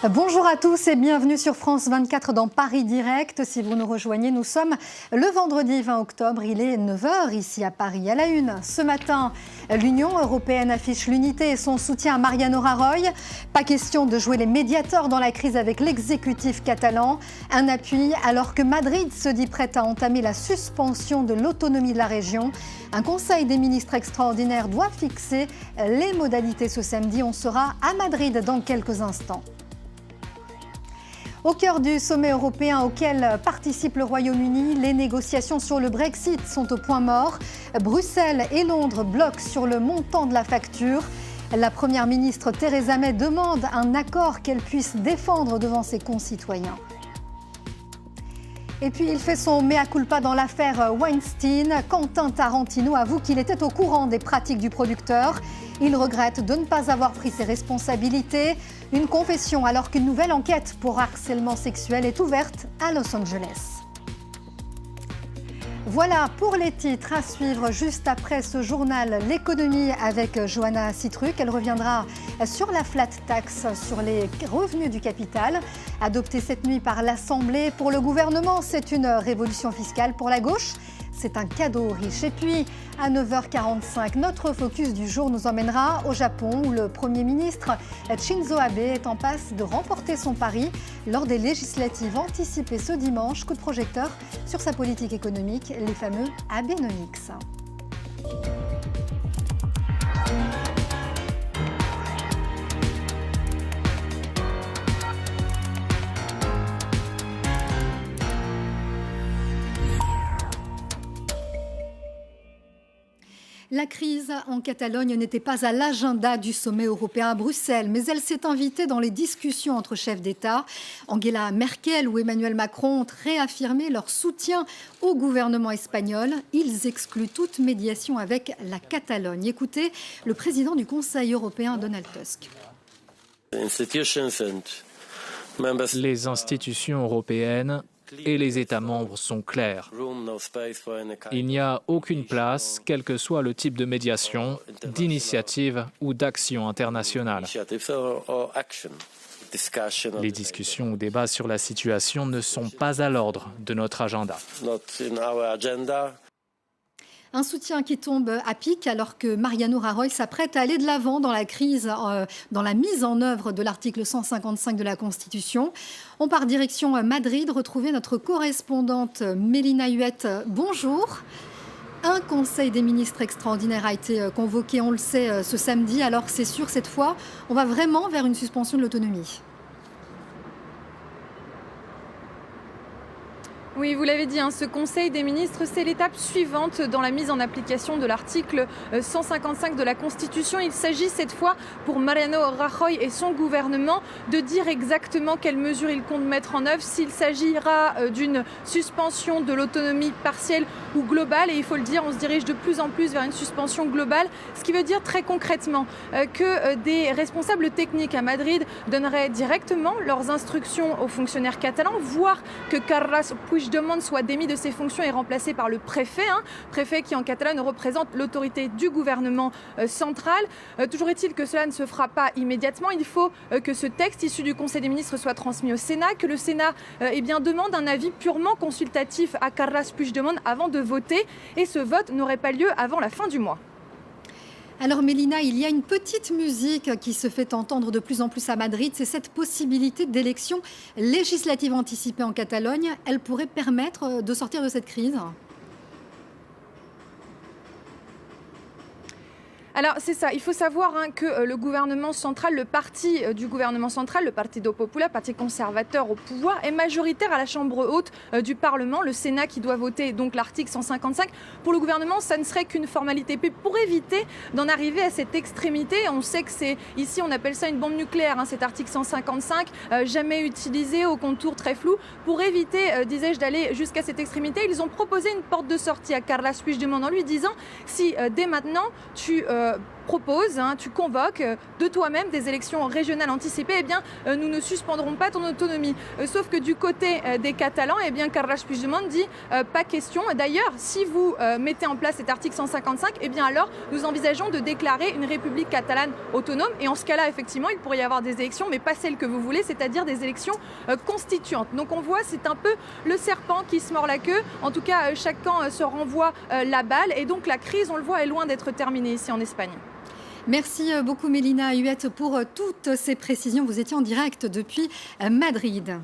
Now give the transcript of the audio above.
Bonjour à tous et bienvenue sur France 24 dans Paris Direct. Si vous nous rejoignez, nous sommes le vendredi 20 octobre, il est 9h ici à Paris. À la une, ce matin, l'Union européenne affiche l'unité et son soutien à Mariano Rajoy. Pas question de jouer les médiateurs dans la crise avec l'exécutif catalan. Un appui alors que Madrid se dit prête à entamer la suspension de l'autonomie de la région. Un conseil des ministres extraordinaire doit fixer les modalités ce samedi. On sera à Madrid dans quelques instants. Au cœur du sommet européen auquel participe le Royaume-Uni, les négociations sur le Brexit sont au point mort. Bruxelles et Londres bloquent sur le montant de la facture. La première ministre Theresa May demande un accord qu'elle puisse défendre devant ses concitoyens. Et puis il fait son mea culpa dans l'affaire Weinstein. Quentin Tarantino avoue qu'il était au courant des pratiques du producteur. Il regrette de ne pas avoir pris ses responsabilités. Une confession alors qu'une nouvelle enquête pour harcèlement sexuel est ouverte à Los Angeles. Voilà pour les titres à suivre juste après ce journal L'économie avec Johanna Citruc. Elle reviendra sur la flat tax sur les revenus du capital. Adoptée cette nuit par l'Assemblée, pour le gouvernement, c'est une révolution fiscale. Pour la gauche, c'est un cadeau riche. Et puis, à 9h45, notre focus du jour nous emmènera au Japon où le Premier ministre Shinzo Abe est en passe de remporter son pari lors des législatives anticipées ce dimanche. Coup de projecteur sur sa politique économique, les fameux Abenomics. La crise en Catalogne n'était pas à l'agenda du sommet européen à Bruxelles, mais elle s'est invitée dans les discussions entre chefs d'État. Angela Merkel ou Emmanuel Macron ont réaffirmé leur soutien au gouvernement espagnol. Ils excluent toute médiation avec la Catalogne. Écoutez le président du Conseil européen, Donald Tusk. Les institutions européennes et les États membres sont clairs. Il n'y a aucune place, quel que soit le type de médiation, d'initiative ou d'action internationale. Les discussions ou débats sur la situation ne sont pas à l'ordre de notre agenda. Un soutien qui tombe à pic alors que Mariano Rajoy s'apprête à aller de l'avant dans la crise, dans la mise en œuvre de l'article 155 de la Constitution. On part direction Madrid, retrouver notre correspondante Mélina Huette. Bonjour. Un conseil des ministres extraordinaire a été convoqué, on le sait, ce samedi. Alors c'est sûr, cette fois, on va vraiment vers une suspension de l'autonomie. Oui, vous l'avez dit, ce Conseil des ministres, c'est l'étape suivante dans la mise en application de l'article 155 de la Constitution. Il s'agit cette fois pour Mariano Rajoy et son gouvernement de dire exactement quelles mesures ils comptent mettre en œuvre, s'il s'agira d'une suspension de l'autonomie partielle ou globale. Et il faut le dire, on se dirige de plus en plus vers une suspension globale, ce qui veut dire très concrètement que des responsables techniques à Madrid donneraient directement leurs instructions aux fonctionnaires catalans, voire que Carles Puigdemont soit démis de ses fonctions et remplacé par le préfet, préfet qui en Catalogne représente l'autorité du gouvernement central. Toujours est-il que cela ne se fera pas immédiatement. Il faut que ce texte issu du Conseil des ministres soit transmis au Sénat, que le Sénat demande un avis purement consultatif à Carles Puigdemont avant de voter, et ce vote n'aurait pas lieu avant la fin du mois. Alors Mélina, il y a une petite musique qui se fait entendre de plus en plus à Madrid. C'est cette possibilité d'élection législative anticipée en Catalogne. Elle pourrait permettre de sortir de cette crise ? Alors c'est ça, il faut savoir que le gouvernement central, le parti du gouvernement central, le Partido Popular, parti conservateur au pouvoir, est majoritaire à la Chambre haute du Parlement, le Sénat qui doit voter donc l'article 155. Pour le gouvernement, ça ne serait qu'une formalité. Puis pour éviter d'en arriver à cette extrémité, on sait que c'est, ici on appelle ça une bombe nucléaire, cet article 155, jamais utilisé, au contour très flou. Pour éviter, disais-je, d'aller jusqu'à cette extrémité, ils ont proposé une porte de sortie à Carles Puigdemont en lui disant si dès maintenant tu proposes, tu convoques de toi-même des élections régionales anticipées, eh bien, nous ne suspendrons pas ton autonomie. Sauf que du côté des Catalans, eh bien, Carles Puigdemont dit pas question. D'ailleurs, si vous mettez en place cet article 155, eh bien alors nous envisageons de déclarer une république catalane autonome. Et en ce cas-là, effectivement, il pourrait y avoir des élections, mais pas celles que vous voulez, c'est-à-dire des élections constituantes. Donc on voit, c'est un peu le serpent qui se mord la queue. En tout cas, chaque camp se renvoie la balle. Et donc la crise, on le voit, est loin d'être terminée ici en Espagne. Merci beaucoup Mélina Huette pour toutes ces précisions. Vous étiez en direct depuis Madrid.